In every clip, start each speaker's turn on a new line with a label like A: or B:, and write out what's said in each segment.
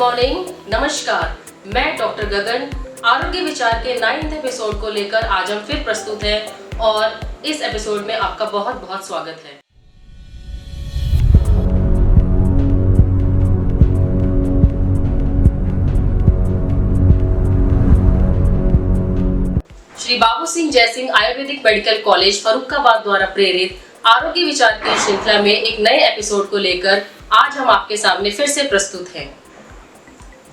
A: Morning, नमस्कार। मैं doctor गगन आरोग्य विचार के 9th एपिसोड को लेकर आज हम फिर प्रस्तुत हैं और इस एपिसोड में आपका बहुत बहुत स्वागत है। श्री बाबू सिंह जयसिंह आयुर्वेदिक मेडिकल कॉलेज फर्रुखाबाद द्वारा प्रेरित आरोग्य विचार की श्रृंखला में एक नए एपिसोड को लेकर आज हम आपके सामने फिर से प्रस्तुत हैं।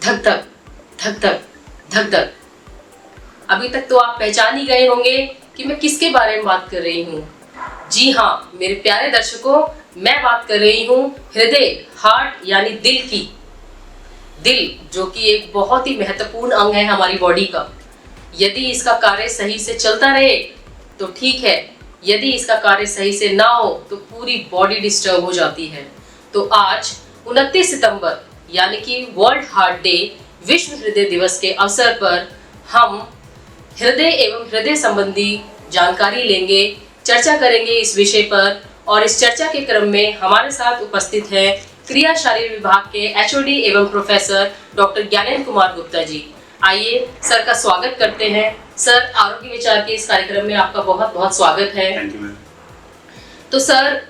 A: धक धक धक धक धक धक। अभी तक तो आप पहचान ही गए होंगे कि मैं किसके बारे में बात कर रही हूँ। जी हाँ मेरे प्यारे दर्शकों, मैं बात कर रही हूँ हृदय, हार्ट यानी दिल की। दिल जो कि एक बहुत ही महत्वपूर्ण अंग है हमारी बॉडी का। यदि इसका कार्य सही से चलता रहे तो ठीक है, यदि इसका कार्य सही से ना हो तो पूरी बॉडी डिस्टर्ब हो जाती है। तो आज 29 सितंबर यानी कि वर्ल्ड हार्ट डे, विश्व हृदय दिवस के अवसर पर हम हृदय एवं हृदय संबंधी जानकारी लेंगे, चर्चा करेंगे इस विषय पर। और इस चर्चा के क्रम में हमारे साथ उपस्थित है क्रिया शारीर विभाग के एचओडी एवं प्रोफेसर डॉक्टर ज्ञानेंद्र कुमार गुप्ता जी। आइए सर का स्वागत करते हैं। सर, आरोग्य विचार के इस कार्यक्रम में आपका बहुत बहुत स्वागत है।
B: Thank you ma'am.
A: तो सर,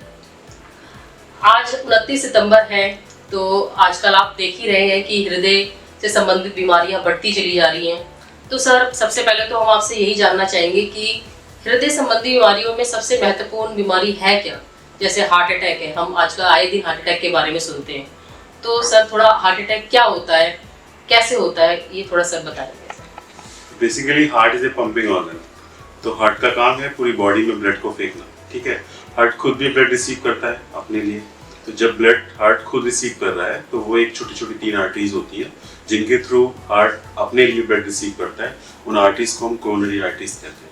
A: आज 29 सितंबर है, तो आजकल आप देख ही रहे हैं कि हृदय से संबंधित बीमारियां बढ़ती चली जा रही हैं। तो सर, सबसे पहले तो हम आपसे यही जानना चाहेंगे कि हृदय संबंधी बीमारियों में सबसे महत्वपूर्ण बीमारी है क्या। जैसे हार्ट अटैक है, हम आजकल आए दिन हार्ट अटैक के बारे में सुनते हैं। तो सर, थोड़ा हार्ट अटैक क्या होता है, कैसे होता है, ये थोड़ा सा बताएंगे।
B: Basically heart is a pumping organ. तो हार्ट का काम है पूरी बॉडी में ब्लड को फेंकना, ठीक है। हार्ट खुद भी ब्लड रिसीव करता है अपने लिए। तो जब ब्लड हार्ट खुद रिसीव कर रहा है तो वो एक छोटी छोटी 3 आर्टरीज होती है जिनके थ्रू हार्ट अपने लिए ब्लड रिसीव करता है। उन आर्टरीज को हम कोरोनरी आर्टरीज कहते हैं।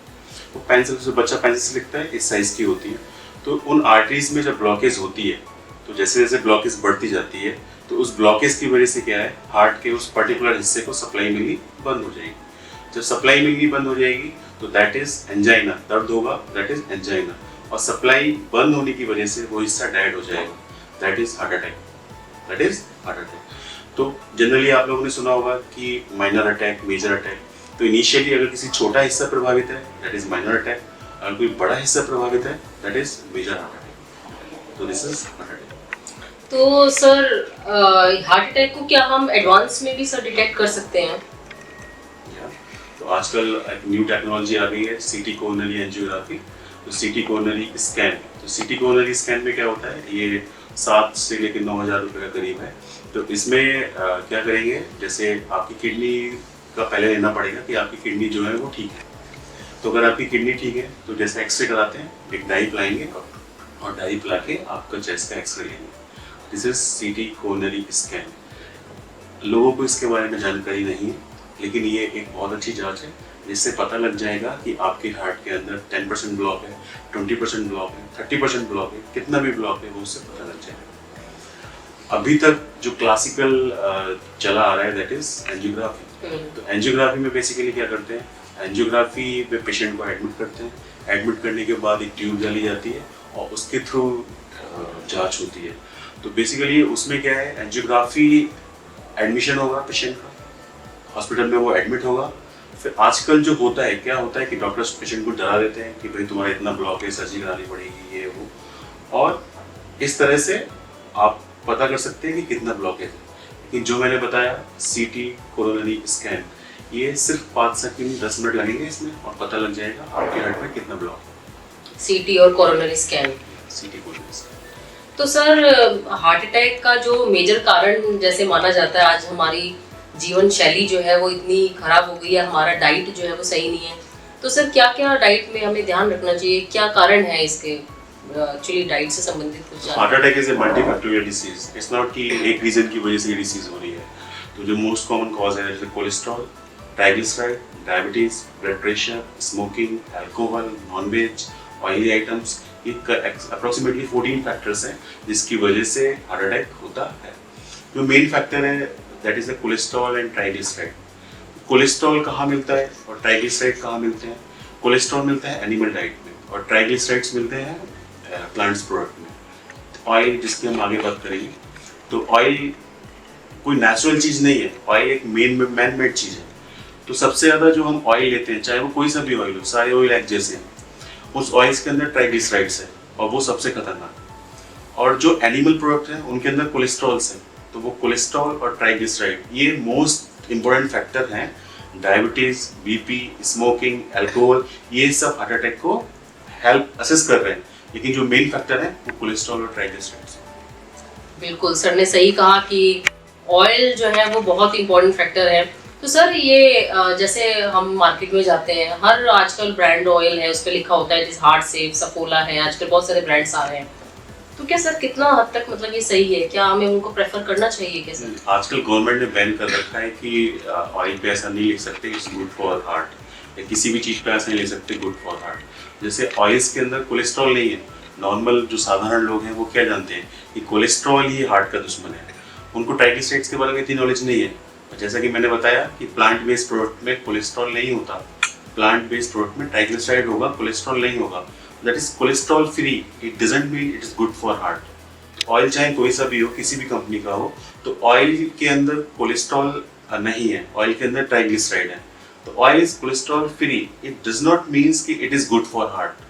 B: वो पेंसिल से, बच्चा पेंसिल से लिखता है, इस साइज की होती है। तो उन आर्टरीज में जब ब्लॉकेज होती है तो जैसे जैसे ब्लॉकेज बढ़ती जाती है तो उस ब्लॉकेज की वजह से क्या है, हार्ट के उस पर्टिकुलर हिस्से को सप्लाई मिलनी बंद हो जाएगी। जब सप्लाई मिलनी बंद हो जाएगी तो दैट इज एंजाइना, दर्द होगा, दैट इज एंजाइना। और सप्लाई बंद होने की वजह से वो हिस्सा डेड हो जाएगा, that is heart attack, that is heart attack. तो जनरली आप लोगों ने सुना होगा कि माइनर अटैक, मेजर अटैक। तो इनिशियली अगर किसी छोटा हिस्सा प्रभावित है दैट इज माइनर अटैक, अगर कोई बड़ा हिस्सा प्रभावित है that is major heart attack. तो दिस इज हार्ट अटैक।
A: तो सर, हार्ट अटैक को क्या हम एडवांस में भी सर डिटेक्ट कर सकते हैं?
B: तो आजकल एक न्यू टेक्नोलॉजी आ गई है, सीटी कोरोनरी एंजियोग्राफी। तो सीटी कोरोनरी स्कैन, तो सीटी कोरोनरी स्कैन में क्या होता है, ये 7 से लेकर 9,000 रुपये का करीब है। तो इसमें क्या करेंगे, जैसे आपकी किडनी का पहले लेना पड़ेगा कि आपकी किडनी जो है वो ठीक है। तो अगर आपकी किडनी ठीक है तो जैसे एक्सरे कराते हैं, एक डाइप लाएंगे और डाइप ला के आपका चेस्ट का एक्सरे लेंगे। दिस इज सीटी कोरोनरी स्कैन। लोगों को इसके बारे में जानकारी नहीं है, लेकिन ये एक बहुत अच्छी जांच है जिससे पता लग जाएगा कि आपके हार्ट के अंदर 10% ब्लॉक है, 20% ब्लॉक है, 30% ब्लॉक है, कितना भी ब्लॉक है वो उससे पता लग जाएगा। अभी तक जो क्लासिकल चला आ रहा है दैट इज एंजियोग्राफी। तो एंजियोग्राफी में बेसिकली क्या करते हैं, एंजियोग्राफी में पेशेंट को एडमिट करते हैं। एडमिट करने के बाद एक ट्यूब डाली जाती है और उसके थ्रू जांच होती है। तो बेसिकली उसमें क्या है, एंजियोग्राफी एडमिशन होगा पेशेंट का, हॉस्पिटल में वो एडमिट होगा। फिर आजकल जो होता है, क्या होता है कि डॉक्टर्स पेशेंट को डरा देते हैं कि भाई तुम्हारा इतना ब्लॉक है, सर्जरी करानी पड़ेगी, ये वो। और इस तरह से आप पता कर सकते हैं कि कितना ब्लॉक है। लेकिन जो मैंने बताया सीटी कोरोनरी स्कैन, ये सिर्फ 5 सेकंड 10 मिनट लगेंगे इसमें और पता लग जाएगा आपके हार्ट में कितना ब्लॉक है।
A: सीटी और कोरोनरी स्कैन,
B: सीटी कोरोनरी स्कैन।
A: तो सर, हार्ट अटैक का जो मेजर कारण जैसे माना जाता है, आज हमारी जीवन शैली जो है वो इतनी खराब हो गई है, हमारा डाइट जो है वो सही नहीं है। तो सर, क्या क्या डाइट में हमें ध्यान रखना चाहिए, क्या कारण है इसके? एक्चुअली डाइट से संबंधित कुछ।
B: Heart attack is a multifactorial disease. It's not कि एक रीजन की वजह से ये डिसीज हो रही है। तो जो मोस्ट कॉमन कॉज है जैसे cholesterol, triglyceride, diabetes, blood pressure, smoking, alcohol, nonveg, oily items, ये अप्रोक्सीमेटली 14 फैक्टर्स हैं जिसकी वजह से हार्ट अटैक होता है। जो मेन फैक्टर है that is the cholesterol and triglyceride. Cholesterol कहाँ मिलता है और ट्राइग्लिसराइड कहाँ मिलते हैं? कोलेस्ट्रॉल मिलता है एनिमल डाइट में और ट्राइग्लिसराइड्स मिलते हैं प्लांट्स प्रोडक्ट में। ऑयल जिसकी हम आगे बात करेंगे, तो ऑयल कोई नेचुरल चीज़ नहीं है, ऑयल एक मैन मेड चीज़ है। तो सबसे ज़्यादा जो हम ऑयल लेते हैं, चाहे वो कोई सा भी ऑयल हो, सारे ऑयल एक जैसे हैं, उस ऑयल्स के अंदर ट्राइग्लिसराइड्स है और वो सबसे खतरनाक। और जो एनिमल प्रोडक्ट हैं उनके अंदर कोलेस्ट्रॉल्स हैं, तो वो कोलेस्ट्रॉल और ट्राइग्लिसराइड ये मोस्ट इंपॉर्टेंट फैक्टर हैं। डायबिटीज, बीपी, स्मोकिंग, अल्कोहल, ये सब हार्ट अटैक को हेल्प असिस्ट कर रहे हैं, लेकिन जो मेन फैक्टर है वो कोलेस्ट्रॉल और ट्राइग्लिसराइड्स हैं।
A: बिल्कुल, सर ने सही कहा कि ऑयल जो है वो बहुत इंपॉर्टेंट फैक्टर है। तो सर ये जैसे हम मार्केट में जाते हैं, हर आजकल ब्रांड ऑयल है, उस पर लिखा होता है जैसे हार्ट सेफ, सफोला है, आजकल बहुत सारे ब्रांड्स आ रहे हैं। तो क्या सर कितना हद तक मतलब ये सही है, क्या हमें उनको प्रेफर करना चाहिए क्या सर?
B: आजकल गवर्नमेंट ने बैन कर रखा है कि ऑयल पे ऐसा नहीं लिख सकते इट्स गुड फॉर हार्ट, या किसी भी चीज़ पे ऐसा नहीं लिख सकते गुड फॉर हार्ट। जैसे ऑयल्स के अंदर कोलेस्ट्रॉल नहीं है, नॉर्मल जो साधारण लोग हैं वो क्या जानते हैं कि कोलेस्ट्रॉल ही हार्ट का दुश्मन है, उनको ट्राइग्लिसराइड्स के बारे में इतनी नॉलेज नहीं है। जैसा कि मैंने बताया कि प्लांट बेस्ड प्रोडक्ट में कोलेस्ट्रॉल नहीं होता, प्लांट बेस्ड प्रोडक्ट में ट्राइग्लिसराइड होगा, कोलेस्ट्रॉल नहीं होगा। That is cholesterol free, it doesn't mean it is good for heart. Oil चाहे कोई सा भी हो, किसी भी कंपनी का हो, तो ऑयल के अंदर कोलेस्ट्रॉल नहीं है, ऑयल के अंदर ट्राइग्लिसराइड है। तो oil is cholesterol free, it does not means कि it is good for heart.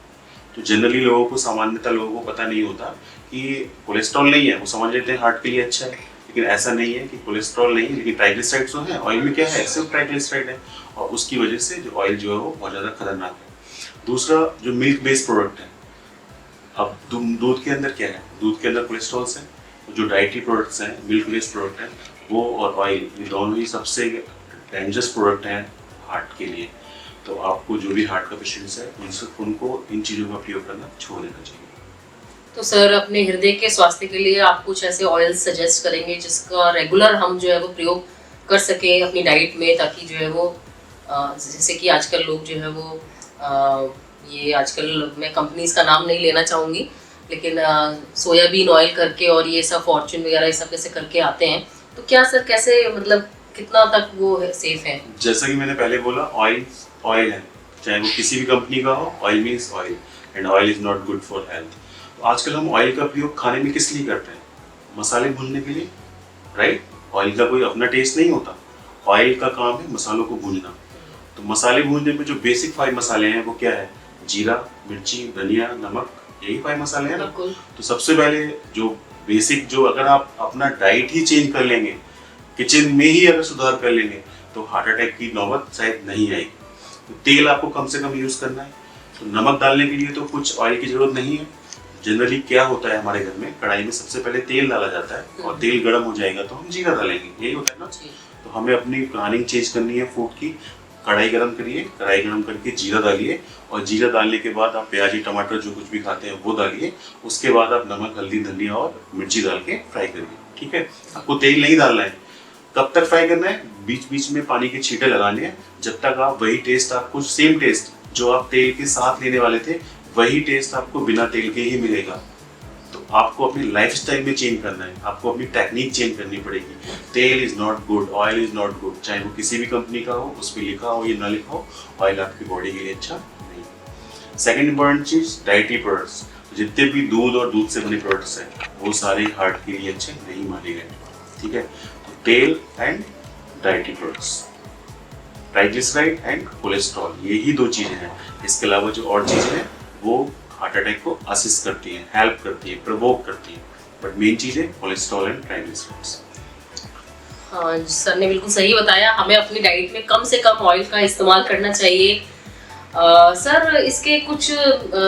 B: तो जनरली लोगों को, सामान्यतः लोगों को पता नहीं होता कि कोलेस्ट्रॉल नहीं है, वो समझ लेते हैं हार्ट के लिए अच्छा है, लेकिन ऐसा नहीं है कि कोलेस्ट्रॉल नहीं, लेकिन ट्राइग्लिसराइड्स तो है। ऑयल में क्या है, सिर्फ ट्राइग्लिसराइड है, और उसकी वजह से जो ऑयल जो है वो बहुत ज़्यादा खतरनाक है। दूसरा जो मिल्क बेस्ड प्रोडक्ट है, अब दूध के अंदर क्या है, दूध के अंदर कोलेस्ट्रॉल्स हैं। जो डाइटरी प्रोडक्ट्स हैं, मिल्क बेस्ड प्रोडक्ट हैं, वो और ऑयल, ये दोनों ही सबसे डेंजरस प्रोडक्ट हैं हार्ट के लिए। तो आपको जो भी हार्ट का पेशेंट्स है उनको इन चीज़ों का प्रयोग करना छोड़ देना चाहिए। तो
A: सर अपने हृदय के स्वास्थ्य के लिए आप कुछ ऐसे ऑयल सजेस्ट करेंगे जिसका रेगुलर हम जो है वो प्रयोग कर सकें अपनी डाइट में, ताकि जो है वो जैसे कि आजकल लोग जो है वो ये आजकल मैं कंपनीज का नाम नहीं लेना चाहूँगी, लेकिन सोयाबीन ऑयल करके और ये सब फॉर्च्यून वगैरह ये सब कैसे करके आते हैं, तो क्या सर कैसे मतलब कितना तक वो सेफ है?
B: जैसा कि मैंने पहले बोला, ऑयल है, चाहे वो किसी भी कंपनी का हो, oil means oil, and oil is not good for health. तो आजकल हम ऑयल का प्रयोग खाने में किस लिए करते हैं? मसाले भूनने के लिए, राइट? ऑयल का कोई अपना टेस्ट नहीं होता, ऑयल का काम है मसालों को भूनना। तो मसाले भूनने में जो बेसिक 5 मसाले हैं वो क्या है? जीरा, मिर्ची, धनिया, नमक, यही 5 मसाले हैं ना। तो सबसे पहले जो बेसिक, जो अगर आप अपना डाइट ही चेंज कर लेंगे, किचन में ही अगर सुधार कर लेंगे, तो हार्ट अटैक की नौबत शायद नहीं आएगी। तो तेल आपको कम से कम यूज़ करना है। तो नमक डालने के लिए तो कुछ ऑयल की ज़रूरत नहीं है। जनरली क्या होता है हमारे घर में, कढ़ाई में सबसे पहले तेल डाला जाता है, और तेल गर्म हो जाएगा तो हम जीरा डालेंगे, यही होता है ना। तो हमें अपनी प्लानिंग चेंज करनी है फूड की। कढ़ाई गरम करिए, कढ़ाई गरम करके जीरा डालिए, और जीरा डालने के बाद आप प्याज, टमाटर जो कुछ भी खाते हैं वो डालिए। उसके बाद आप नमक, हल्दी, धनिया और मिर्ची डाल के फ्राई करिए, ठीक है। आपको तेल नहीं डालना है। कब तक फ्राई करना है? बीच बीच में पानी के छींटे लगाने हैं, जब तक आप वही टेस्ट, आपको सेम टेस्ट जो आप तेल के साथ लेने वाले थे, वही टेस्ट आपको बिना तेल के ही मिलेगा। तो आपको अपनी लाइफस्टाइल में चेंज करना है, आपको अपनी टेक्निक चेंज करनी पड़ेगी। तेल is not good, oil is not good, चाहे वो किसी भी कंपनी का हो, उस पर लिखा हो या ना लिखा हो, ऑयल आपकी बॉडी के लिए अच्छा नहीं। सेकेंड इंपॉर्टेंट चीज, डाइटरी प्रोडक्ट्स। जितने भी दूध और दूध से बने प्रोडक्ट्स हैं वो सारे हार्ट के लिए अच्छे नहीं माने गए, ठीक है। तो तेल and dietary products, triglyceride and cholesterol, यही 2 चीजें हैं। इसके अलावा जो और चीजें हैं वो हार्ट अटैक को असिस्ट करती हैं, हेल्प करती हैं, प्रोवोक करती हैं, बट मेन चीज है कोलेस्ट्रॉल एंड ट्राइग्लिसराइड्स।
A: हाँ, सर ने बिल्कुल सही बताया, हमें अपनी डाइट में कम से कम ऑयल का इस्तेमाल करना चाहिए। सर इसके कुछ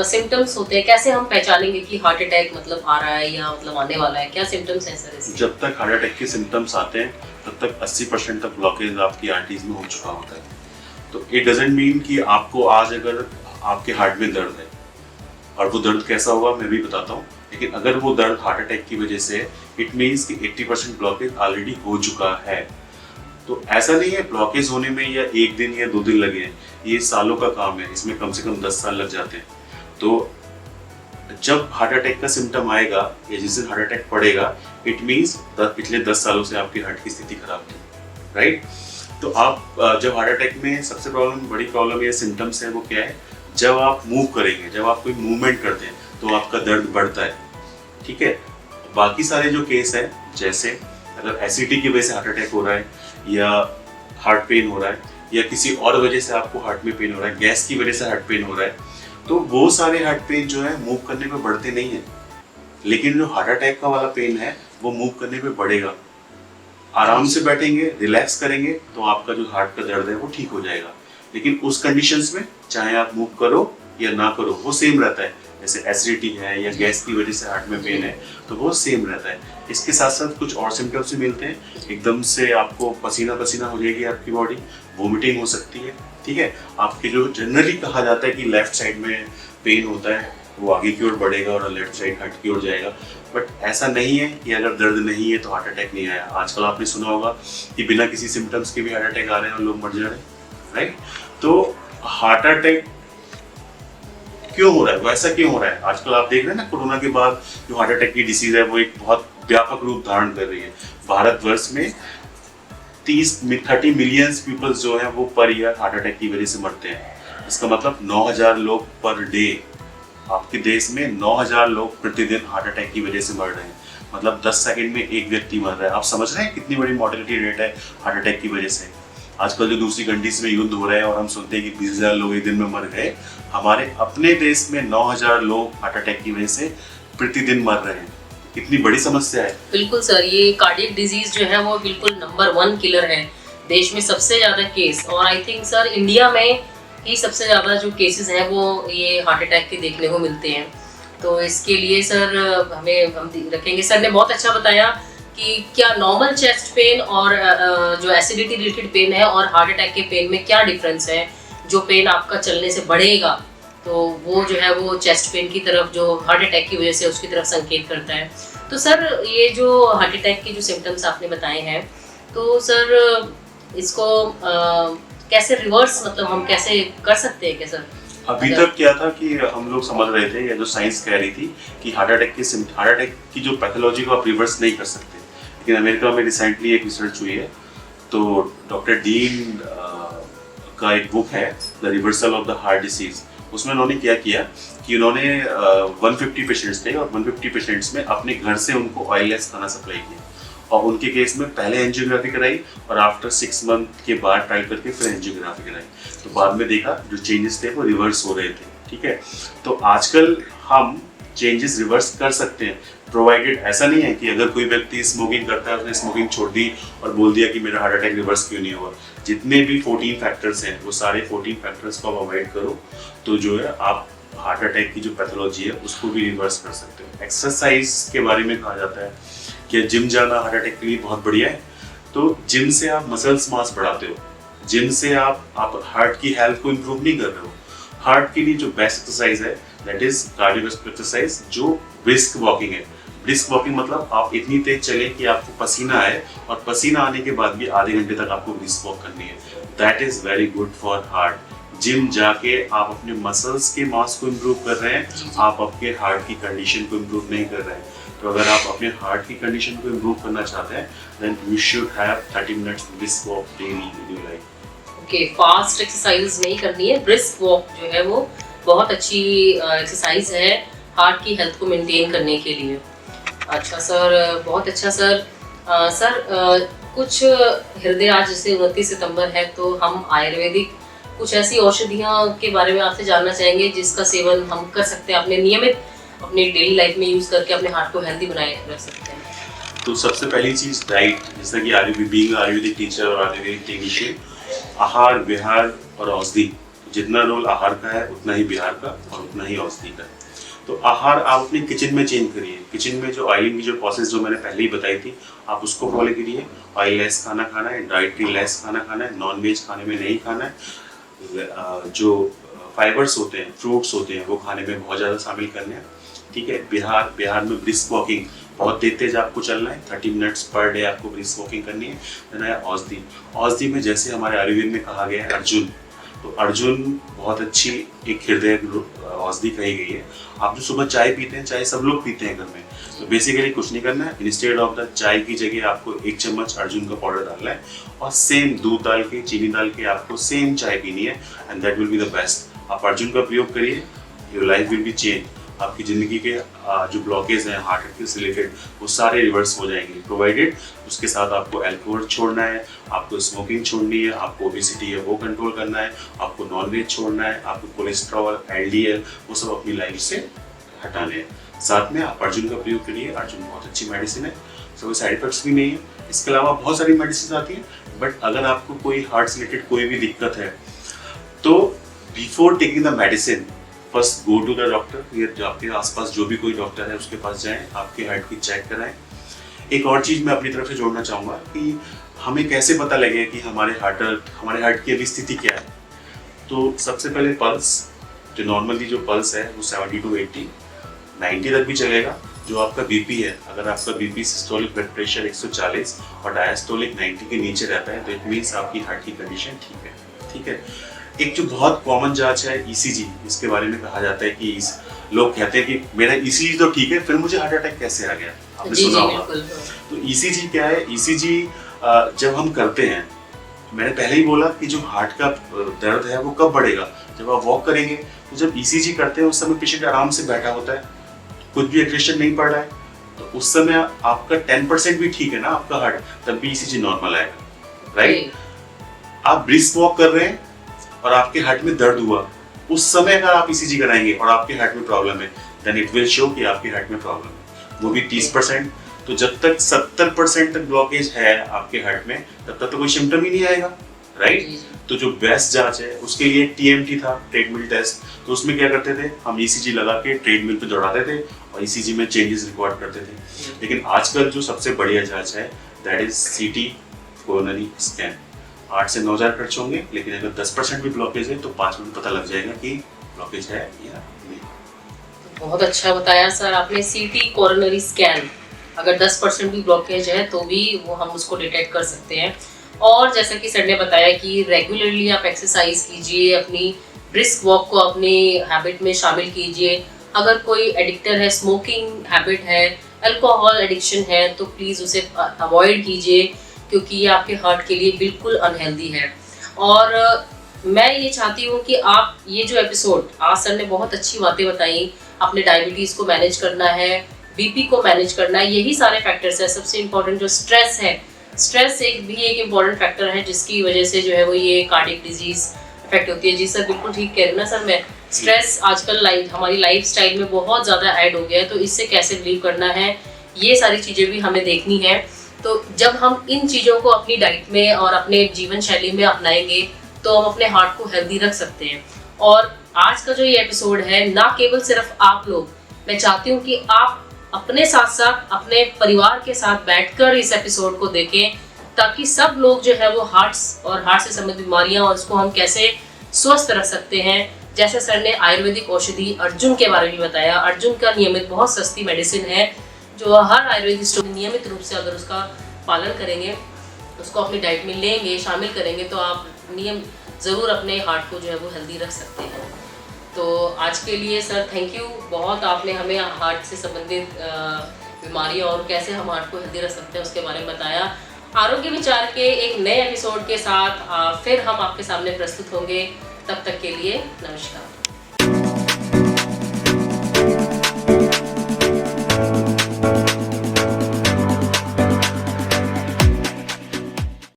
A: सिम्टम्स होते हैं, कैसे हम पहचानेंगे कि हार्ट अटैक मतलब आ रहा है या मतलब आने वाला है? क्या सिम्टम्स हैं सर इसके?
B: जब तक हार्ट अटैक के सिम्टम्स आते हैं तब तक 80% तक ब्लॉकेज आपकी आर्टरीज में हो चुका होता है। तो इट डजंट मीन कि आपको आज अगर आपके हार्ट में दर्द है, और वो दर्द कैसा होगा मैं भी बताता हूँ, लेकिन अगर वो दर्द हार्ट अटैक की वजह से, इट मीन्स कि 80% ब्लॉकेज ऑलरेडी हो चुका है। तो ऐसा नहीं है ब्लॉकेज होने में या 1 दिन या 2 दिन लगे हैं, ये सालों का काम है, इसमें कम से कम 10 साल लग जाते हैं। तो जब हार्ट अटैक का सिम्टम आएगा या जिस दिन हार्ट अटैक पड़ेगा, इट मीन्स पिछले 10 सालों से आपकी हार्ट की स्थिति खराब थी, राइट। तो आप जब हार्ट अटैक में सबसे बड़ी प्रॉब्लम या सिम्टम्स है वो क्या है? जब आप मूव करेंगे, जब आप कोई मूवमेंट करते हैं तो आपका दर्द बढ़ता है, ठीक है। बाकी सारे जो केस है, जैसे अगर एसिडिटी की वजह से हार्ट अटैक हो रहा है, या हार्ट पेन हो रहा है, या किसी और वजह से आपको हार्ट में पेन हो रहा है, गैस की वजह से हार्ट पेन हो रहा है, तो वो सारे हार्ट पेन जो है मूव करने पे बढ़ते नहीं है। लेकिन जो हार्ट अटैक का वाला पेन है वो मूव करने पे बढ़ेगा। आराम से बैठेंगे, रिलैक्स करेंगे तो आपका जो हार्ट का दर्द है वो ठीक हो जाएगा। लेकिन उस कंडीशंस में चाहे आप मूव करो या ना करो वो सेम रहता है। जैसे एसिडिटी है या गैस की वजह से हार्ट में पेन है तो वो सेम रहता है। इसके साथ साथ कुछ और सिम्टम्स भी मिलते हैं। एकदम से आपको पसीना पसीना हो जाएगी आपकी बॉडी, वोमिटिंग हो सकती है, ठीक है। आपके जो जनरली कहा जाता है कि लेफ्ट साइड में पेन होता है वो आगे की ओर बढ़ेगा और लेफ्ट साइड हार्ट की ओर जाएगा, बट ऐसा नहीं है कि अगर दर्द नहीं है तो हार्ट अटैक नहीं आया। आजकल आपने सुना होगा कि बिना किसी सिम्टम्स के भी हार्ट अटैक आ रहे हैं और लोग मर जा रहे हैं, राइट। तो हार्ट अटैक क्यों हो रहा है, वैसा क्यों हो रहा है? आजकल आप देख रहे हैं ना, कोरोना के बाद जो हार्ट अटैक की डिसीज है वो एक बहुत व्यापक रूप धारण कर रही है। भारतवर्ष में 30 मिलियन पीपल जो है वो पर ईयर हार्ट अटैक की वजह से मरते हैं। इसका मतलब 9000 लोग पर डे, आपके देश में 9000 लोग प्रतिदिन हार्ट अटैक की वजह से मर रहे हैं। मतलब 10 सेकंड में एक व्यक्ति मर रहा है। आप समझ रहे हैं कितनी बड़ी मॉर्टेलिटी रेट है हार्ट अटैक की वजह से। आजकल जो दूसरी कंट्रीज में युद्ध हो रहे हैं और हम सुनते हैं कि 20,000 लोग एक दिन में मर गए, हमारे अपने देश में 9000 लोग हार्ट अटैक की वजह से प्रतिदिन मर रहे हैं। कितनी बड़ी समस्या है।
A: बिल्कुल सर, ये कार्डियक डिजीज जो है वो बिल्कुल नंबर 1 किलर है। देश में सबसे ज्यादा केस, और आई थिंक सर इंडिया में ही सबसे ज्यादा जो केसेस हैं वो ये हार्ट अटैक के देखने को मिलते हैं। तो इसके लिए सर हम रखेंगे। सर ने बहुत अच्छा बताया कि क्या नॉर्मल चेस्ट पेन और जो एसिडिटी रिलेटेड पेन है और हार्ट अटैक के पेन में क्या डिफरेंस है। जो पेन आपका चलने से बढ़ेगा तो वो जो है वो चेस्ट पेन की तरफ, जो हार्ट अटैक की वजह से उसकी तरफ संकेत करता है। तो सर ये जो हार्ट अटैक के जो सिम्टम्स आपने बताए हैं, तो सर इसको कैसे रिवर्स, मतलब हम कैसे कर सकते हैं क्या सर?
B: अभी तक क्या था कि हम लोग समझ रहे थे या जो साइंस कह रही थी कि हार्ट अटैक की जो पैथोलॉजी को आप रिवर्स नहीं कर सकते। लेकिन अमेरिका में रिसेंटली एक रिसर्च हुई है, तो डॉक्टर डीन का एक बुक है the reversal of the heart disease. उसमें उन्होंने क्या किया कि उन्होंने 150 पेशेंट्स थे और 150 पेशेंट्स में अपने घर से उनको ऑयललेस खाना सप्लाई किया, और उनके केस में पहले एंजियोग्राफी कराई और आफ्टर 6 मंथ के बाद ट्राई करके फिर एंजियोग्राफी कराई। तो बाद में देखा जो चेंजेस थे वो रिवर्स हो रहे थे, ठीक है। तो आजकल हम चेंजेस रिवर्स कर सकते हैं, प्रोवाइडेड ऐसा नहीं है कि अगर कोई व्यक्ति स्मोकिंग करता है, उसने स्मोकिंग छोड़ दी और बोल दिया कि मेरा हार्ट अटैक रिवर्स क्यों नहीं हुआ। जितने भी 14 फैक्टर्स हैं वो सारे 14 फैक्टर्स को आप अवॉइड करो तो जो है आप हार्ट अटैक की जो पैथोलॉजी है उसको भी रिवर्स कर सकते हो। एक्सरसाइज के बारे में कहा जाता है कि जिम जाना हार्ट अटैक के लिए बहुत बढ़िया है। तो जिम से आप मसल्स मास बढ़ाते हो, जिम से आप हार्ट की हेल्थ को इम्प्रूव नहीं कर रहे हो। हार्ट के लिए जो बेस्ट एक्सरसाइज है दैट इज कार्डियोवास्कुलर एक्सरसाइज, जो ब्रिस्क वॉकिंग है। ब्रिस्क वॉकिंग मतलब आप इतनी तेज चले कि आपको पसीना आए, और पसीना आने के बाद भी आधे घंटे तक आपको ब्रिस्क वॉक करनी है। That is very good for heart. Gym जाके आप अपने मसल्स के मास को इम्प्रूव कर रहे हैं, आप आपके हार्ट की कंडीशन को इम्प्रूव नहीं कर रहे हैं। तो अगर आप अपने हार्ट की कंडीशन को इम्प्रूव करना चाहते हैं then you should have 30 minutes brisk walk daily in your life.
A: Okay, fast exercise नहीं करनी है, ब्रिस्क वॉक जो है वो बहुत अच्छी एक्सरसाइज है हार्ट की हेल्थ को मेंटेन करने के लिए। अच्छा सर, बहुत अच्छा सर। सर कुछ हृदय, आज जैसे 29 सितंबर है तो हम आयुर्वेदिक कुछ ऐसी औषधियाँ के बारे में आपसे जानना चाहेंगे जिसका सेवन हम कर सकते हैं अपने नियमित अपनी डेली लाइफ में यूज करके अपने हार्ट को हेल्दी बनाए रख सकते हैं।
B: तो सबसे पहली चीज डाइट, जैसा कि आयुर्वेदिक टीचर और आयुर्वेदिक टेक्नीशियन, आहार, विहार और औषधि, जितना रोल आहार का है उतना ही विहार का और उतना ही औषधि का है। तो आहार आप अपनी किचन में चेंज करिए। किचन में जो ऑयलिंग की जो प्रोसेस जो मैंने पहले ही बताई थी आप उसको फॉलो करिए। ऑयल लेस खाना खाना है, डाइटरी लेस खाना खाना है, नॉन वेज खाने में नहीं खाना है, जो फाइबर्स होते हैं, फ्रूट्स होते हैं वो खाने में बहुत ज़्यादा शामिल करने हैं, ठीक है। बिहार में ब्रिस्क वॉकिंग, बहुत तेज आपको चलना है, 30 मिनट्स पर डे आपको ब्रिस्क वॉकिंग करनी है। देन है औषधि। औषधि में जैसे हमारे आयुर्वेद में कहा गया है अर्जुन, तो अर्जुन बहुत अच्छी एक हृदय औषधि कही गई है। आप जो सुबह चाय पीते हैं, चाय सब लोग पीते हैं घर में, तो बेसिकली कुछ नहीं करना है, इंस्टेड ऑफ द चाय की जगह आपको 1 चम्मच अर्जुन का पाउडर डालना है और सेम दूध डाल के, चीनी डाल के आपको सेम चाय पीनी है, and that will be the best. आप अर्जुन का प्रयोग करिए, your life will be change. आपकी ज़िंदगी के जो ब्लॉकेज हैं हार्ट अटैक से रिलेटेड वो सारे रिवर्स हो जाएंगे, प्रोवाइडेड उसके साथ आपको अल्कोहल छोड़ना है, आपको स्मोकिंग छोड़नी है, आपको ओबेसिटी है वो कंट्रोल करना है, आपको नॉनवेज छोड़ना है, आपको कोलेस्ट्रॉल, LDL वो सब अपनी लाइफ से हटाने हैं। साथ में आप अर्जुन का प्रयोग करिए, अर्जुन बहुत अच्छी मेडिसिन है, कोई साइड इफेक्ट्स भी नहीं है। इसके अलावा बहुत सारी मेडिसिन आती हैं, बट अगर आपको कोई हार्ट से रिलेटेड कोई भी दिक्कत है तो before taking the medicine first go to the doctor या जो आपके आसपास जो भी कोई डॉक्टर है उसके पास जाएं, आपके हार्ट की चेक कराएं। एक और चीज़ मैं अपनी तरफ से जोड़ना चाहूँगा कि हमें कैसे पता लगे कि हमारे हार्ट की अभी स्थिति क्या है। तो सबसे पहले पल्स, जो नॉर्मली जो पल्स है वो 70 to 80, 90 तक भी चलेगा। जो आपका बीपी है, अगर आपका बीपी सिस्टोलिक ब्लड प्रेशर 140 और डायस्टोलिक 90 के नीचे रहता है तो इट मीन्स आपकी हार्ट की कंडीशन ठीक है। एक जो बहुत कॉमन जांच है ECG, इसके बारे में कहा जाता है कि लोग कहते हैं कि मेरा ECG तो ठीक है, फिर मुझे हार्ट अटैक कैसे आ गया, आपने सुना होगा। तो ECG क्या है? ECG जब हम करते हैं, मैंने पहले ही बोला कि जो हार्ट का दर्द है वो कब बढ़ेगा, जब आप वॉक करेंगे। तो जब ECG करते हैं उस समय पेशेंट आराम से बैठा होता है, कुछ भी एग्रेशन नहीं पड़ रहा है, तो उस समय आपका 10% भी ठीक है ना आपका हार्ट, तब भी ECG नॉर्मल आएगा, राइट। आप ब्रिस्क वॉक कर रहे हैं और आपके हार्ट में दर्द हुआ, उस समय अगर आप ECG कराएंगे और आपके हार्ट में प्रॉब्लम है, देन इट विल शो कि आपके हार्ट में प्रॉब्लम है, वो भी 30%। तो जब तक 70% तक ब्लॉकेज है आपके हार्ट में, तब तक तो कोई सिम्टम ही नहीं आएगा, राइट। तो जो बेस्ट जांच है उसके लिए TMT था, ट्रेडमिल टेस्ट। तो उसमें क्या करते थे, हम ECG लगा के ट्रेडमिल पे दौड़ाते थे और ECG में चेंजेस रिकॉर्ड करते थे। लेकिन आजकल जो सबसे बढ़िया जांच है that is CT coronary scan. 8 से 9 हज़ार खर्च होंगे, लेकिन अगर 10% भी ब्लॉकेज है तो 5 मिनट पता लग जाएगा कि ब्लॉकेज है या नहीं।
A: बहुत अच्छा बताया सर आपने। CT कोरोनरी स्कैन, अगर 10% भी ब्लॉकेज है तो भी वो हम उसको डिटेक्ट कर सकते हैं। और जैसा कि सर ने बताया कि रेगुलरली आप एक्सरसाइज कीजिए, अपनी ब्रिस्क वॉक को अपनी हैबिट में शामिल कीजिए। अगर कोई एडिक्टर है, स्मोकिंग हैबिट है, अल्कोहल एडिक्शन है, तो प्लीज़ उसे अवॉइड कीजिए, क्योंकि ये आपके हार्ट के लिए बिल्कुल अनहेल्दी है। और मैं ये चाहती हूँ कि आप ये जो एपिसोड, आज सर ने बहुत अच्छी बातें बताई, अपने डायबिटीज़ को मैनेज करना है, BP को मैनेज करना है, यही सारे फैक्टर्स है। सबसे इम्पोर्टेंट जो स्ट्रेस है, स्ट्रेस एक इम्पॉर्टेंट फैक्टर है जिसकी वजह से जो है वो ये कार्डियक डिजीज इफेक्ट होती है। जी सर, बिल्कुल ठीक कह रहे हैं ना सर। मैं स्ट्रेस आजकल हमारी लाइफ स्टाइल में बहुत ज़्यादा ऐड हो गया है, तो इससे कैसे रिलीव करना है, ये सारी चीज़ें भी हमें देखनी है। तो जब हम इन चीज़ों को अपनी डाइट में और अपने जीवन शैली में अपनाएंगे तो हम अपने हार्ट को हेल्दी रख सकते हैं। और आज का जो ये एपिसोड है, ना केवल सिर्फ आप लोग, मैं चाहती हूँ कि आप अपने साथ साथ अपने परिवार के साथ बैठकर इस एपिसोड को देखें, ताकि सब लोग जो है वो हार्ट से संबंधित बीमारियां और उसको हम कैसे स्वस्थ रख सकते हैं। जैसे सर ने आयुर्वेदिक औषधि अर्जुन के बारे में बताया, अर्जुन का नियमित बहुत सस्ती मेडिसिन है जो हर आयुर्वेदिक स्टोर नियमित रूप से अगर उसका पालन करेंगे, उसको अपनी डाइट में लेंगे, शामिल करेंगे, तो आप नियम ज़रूर अपने हार्ट को जो है वो हेल्दी रख सकते हैं। तो आज के लिए सर थैंक यू बहुत, आपने हमें हार्ट से संबंधित बीमारियां और कैसे हम हार्ट को हेल्दी रख सकते हैं उसके बारे में बताया। आरोग्य विचार के एक नए एपिसोड के साथ फिर हम आपके सामने प्रस्तुत होंगे। तब तक के लिए नमस्कार।